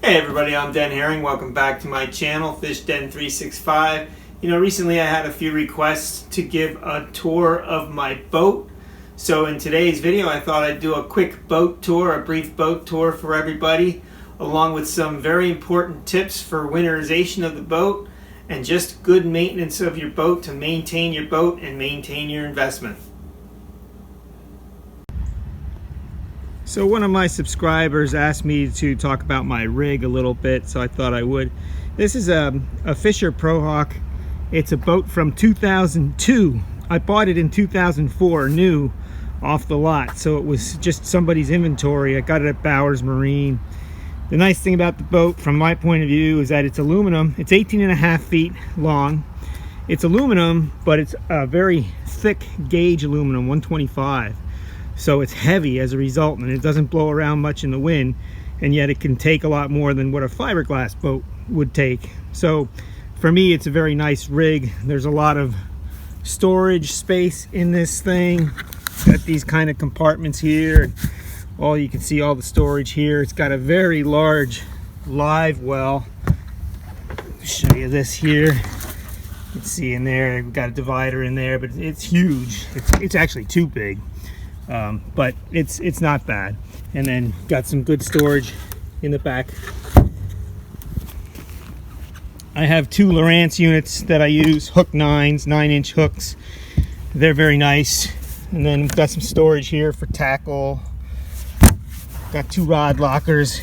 Hey everybody, I'm Den Haring. Welcome back to my channel, Fish Den 365. Recently I had a few requests to give a tour of my boat. So in today's video, I thought I'd do a quick boat tour, a brief boat tour for everybody, along with some very important tips for winterization of the boat and just good maintenance of your boat to maintain your boat and maintain your investment. So one of my subscribers asked me to talk about my rig a little bit, so I thought I would. This is a Fisher Pro Hawk. It's a boat from 2002. I bought it in 2004, new, off the lot. So it was just somebody's inventory. I got it at Bowers Marine. The nice thing about the boat, from my point of view, is that it's aluminum. It's 18.5 feet long. It's aluminum, but it's a very thick gauge aluminum, 125. So it's heavy as a result, and it doesn't blow around much in the wind, and yet it can take a lot more than what a fiberglass boat would take. So for me, it's a very nice rig. There's a lot of storage space in this thing. Got these kind of compartments here. You can see all the storage here. It's got a very large live well. I'll show you this here. You can see in there, we've got a divider in there, but it's huge. It's actually too big. But it's not bad. And then got some good storage in the back. I have two Lowrance units that I use, hook 9s, 9-inch hooks. They're very nice. And then we've got some storage here for tackle. Got two rod lockers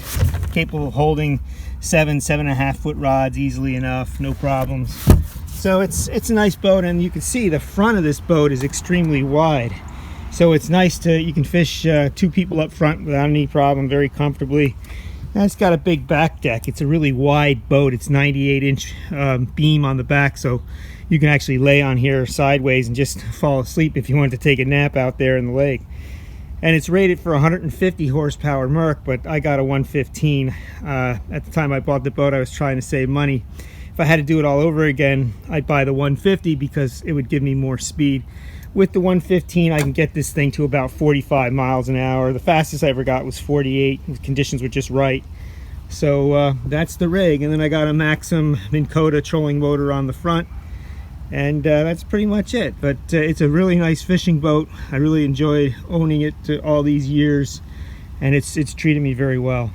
capable of holding 7.5 foot rods easily enough, no problems. So it's a nice boat, and you can see the front of this boat is extremely wide. So it's nice you can fish two people up front without any problem, very comfortably. And it's got a big back deck. It's a really wide boat. It's 98-inch beam on the back, so you can actually lay on here sideways and just fall asleep if you want to take a nap out there in the lake. And it's rated for 150 horsepower Merc, but I got a 115. At the time I bought the boat, I was trying to save money. If I had to do it all over again, I'd buy the 150 because it would give me more speed. With the 115, I can get this thing to about 45 miles an hour. The fastest I ever got was 48. The conditions were just right. So that's the rig. And then I got a Maxim Minn Kota trolling motor on the front. And that's pretty much it. But it's a really nice fishing boat. I really enjoyed owning it all these years. And it's treated me very well.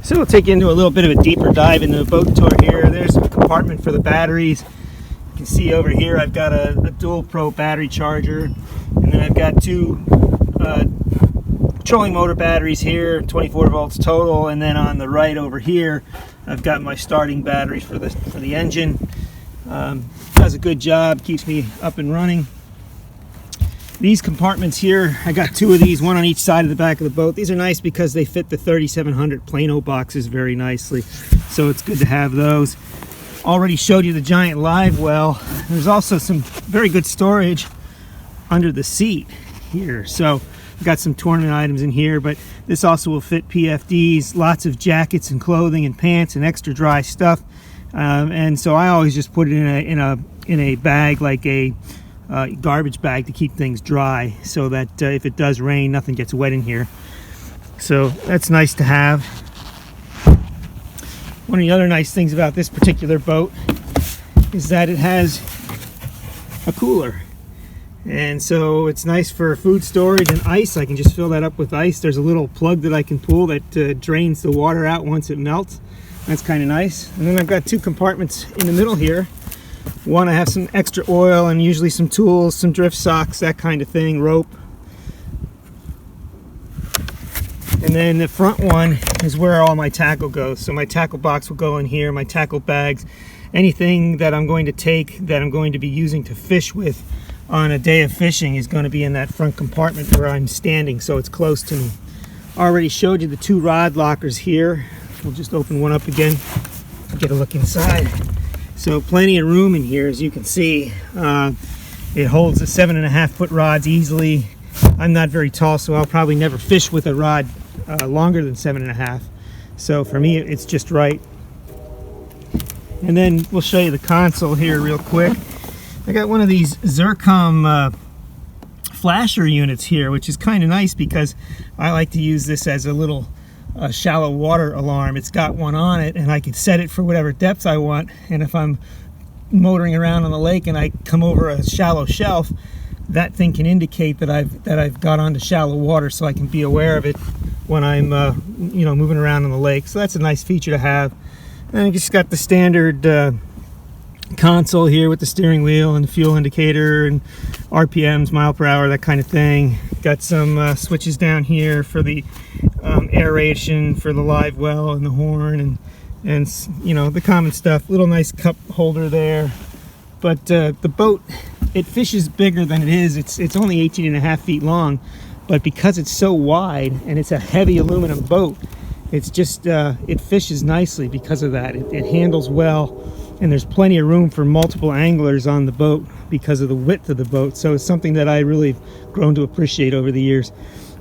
So we'll take you into a little bit of a deeper dive into the boat tour here. There's a compartment for the batteries. You can see over here I've got a dual pro battery charger, and then I've got two trolling motor batteries here, 24 volts total, and then on the right over here I've got my starting battery for the engine. Does a good job, keeps me up and running. These compartments here, I got two of these, one on each side of the back of the boat. These are nice because they fit the 3700 Plano boxes very nicely, so it's good to have those. Already showed you the giant live well. There's also some very good storage under the seat here. So I've got some tournament items in here, but this also will fit PFDs, lots of jackets and clothing and pants and extra dry stuff. And so I always just put it in a bag, like a garbage bag, to keep things dry, so that if it does rain, nothing gets wet in here. So that's nice to have. One of the other nice things about this particular boat is that it has a cooler, and so it's nice for food storage and ice. I can just fill that up with ice. There's a little plug that I can pull that drains the water out once it melts. That's kind of nice. And then I've got two compartments in the middle here. One, I have some extra oil and usually some tools, some drift socks, that kind of thing, rope. And then the front one is where all my tackle goes. So my tackle box will go in here, my tackle bags, anything that I'm going to take, that I'm going to be using to fish with on a day of fishing, is going to be in that front compartment where I'm standing, so it's close to me. Already showed you the two rod lockers here. We'll just open one up again, get a look inside. So plenty of room in here, as you can see. It holds the 7.5 foot rods easily. I'm not very tall, so I'll probably never fish with a rod longer than 7.5. So for me, it's just right. And then we'll show you the console here real quick. I got one of these Zircom flasher units here, which is kind of nice because I like to use this as a little shallow water alarm. It's got one on it, and I can set it for whatever depth I want. And if I'm motoring around on the lake and I come over a shallow shelf, that thing can indicate that I've got onto shallow water, so I can be aware of it when I'm you know, moving around on the lake. So that's a nice feature to have. And I just got the standard console here with the steering wheel and the fuel indicator and RPMs, mile per hour, that kind of thing. Got some switches down here for the aeration for the live well and the horn, and you know, the common stuff. Little nice cup holder there. But the boat, it fishes bigger than it is. It's only 18.5 feet long, but because it's so wide and it's a heavy aluminum boat, it's just it fishes nicely because of that. It handles well, and there's plenty of room for multiple anglers on the boat because of the width of the boat. So it's something that I really grown to appreciate over the years.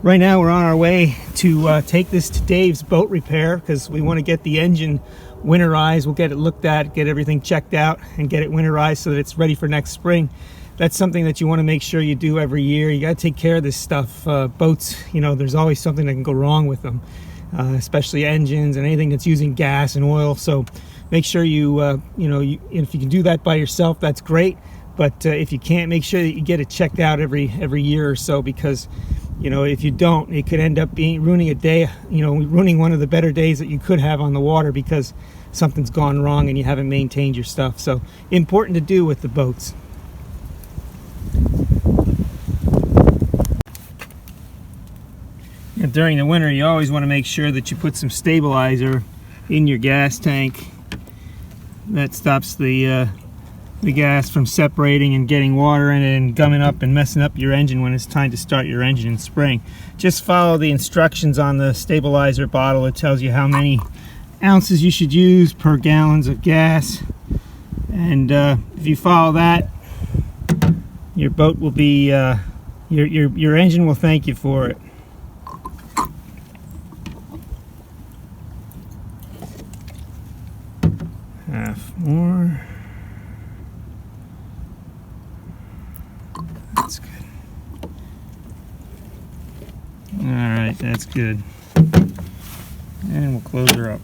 Right now we're on our way to take this to Dave's boat repair because we want to get the engine winterized. We'll get it looked at, get everything checked out, and get it winterized so that it's ready for next spring. That's something that you want to make sure you do every year. You got to take care of this stuff. Boats, you know, there's always something that can go wrong with them, especially engines and anything that's using gas and oil. So make sure you know, if you can do that by yourself, that's great. But if you can't, make sure that you get it checked out every year or so, because you know, if you don't, it could end up ruining a day, you know, ruining one of the better days that you could have on the water because something's gone wrong and you haven't maintained your stuff. So important to do with the boats. And during the winter, you always want to make sure that you put some stabilizer in your gas tank. That stops the gas from separating and getting water in it and gumming up and messing up your engine when it's time to start your engine in spring. Just follow the instructions on the stabilizer bottle. It tells you how many ounces you should use per gallons of gas, and if you follow that, your boat will be your engine will thank you for it. Half more. That's good. All right, that's good. And we'll close her up.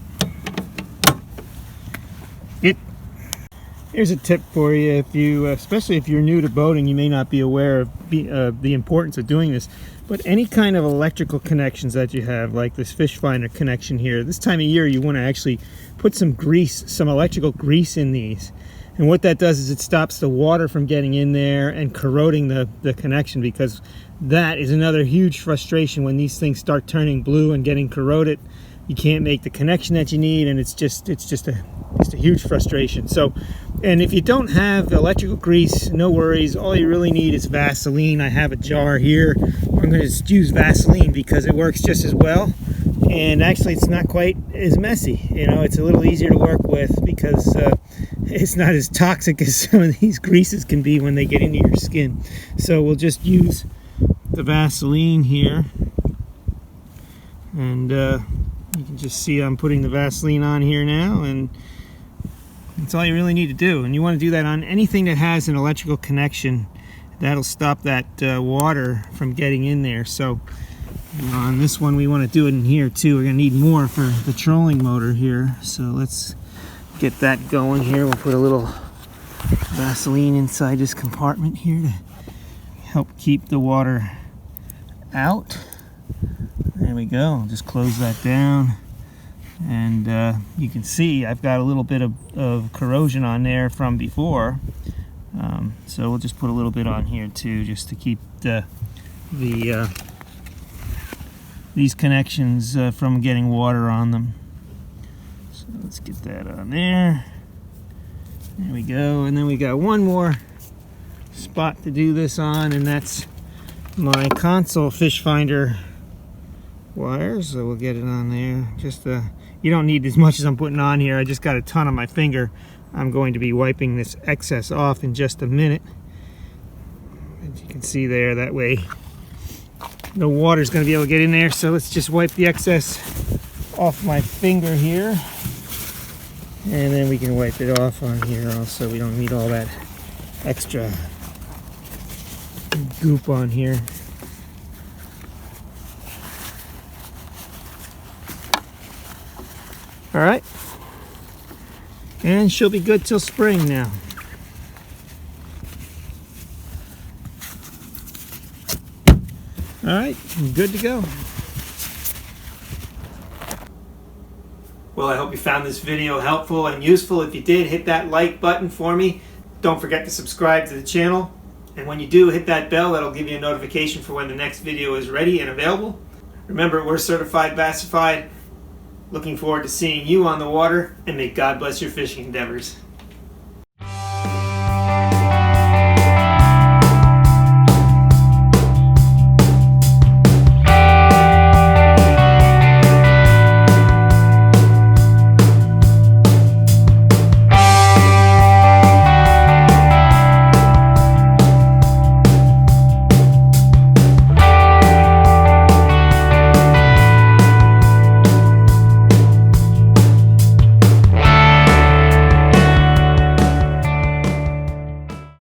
Here's a tip for you, if you, especially if you're new to boating, you may not be aware of the importance of doing this. But any kind of electrical connections that you have, like this fish finder connection here, this time of year you want to actually put some grease, some electrical grease in these. And what that does is it stops the water from getting in there and corroding the connection, because that is another huge frustration when these things start turning blue and getting corroded. You can't make the connection that you need, and it's just a huge frustration. So, and if you don't have electrical grease, no worries. All you really need is Vaseline. I have a jar here. I'm going to just use Vaseline because it works just as well, and actually it's not quite as messy. You know, it's a little easier to work with because it's not as toxic as some of these greases can be when they get into your skin. So we'll just use the Vaseline here, and you can just see I'm putting the Vaseline on here now, and that's all you really need to do. And you want to do that on anything that has an electrical connection. That'll stop that water from getting in there. So on this one we want to do it in here too. We're going to need more for the trolling motor here. So let's get that going here. We'll put a little Vaseline inside this compartment here to help keep the water out. There we go. I'll just close that down, and you can see I've got a little bit of corrosion on there from before, so we'll just put a little bit on here too, just to keep these connections from getting water on them. So let's get that on there. There we go. And then we got one more spot to do this on, and that's my console fish finder wires. So we'll get it on there. Just you don't need as much as I'm putting on here. I just got a ton on my finger. I'm going to be wiping this excess off in just a minute. As you can see there, that way no water's going to be able to get in there. So let's just wipe the excess off my finger here, and then we can wipe it off on here also. We don't need all that extra goop on here. All right, and she'll be good till spring now. All right, good to go. Well, I hope you found this video helpful and useful. If you did, hit that like button for me. Don't forget to subscribe to the channel. And when you do, hit that bell. That'll give you a notification for when the next video is ready and available. Remember, we're certified Bassified. Looking forward to seeing you on the water, and may God bless your fishing endeavors.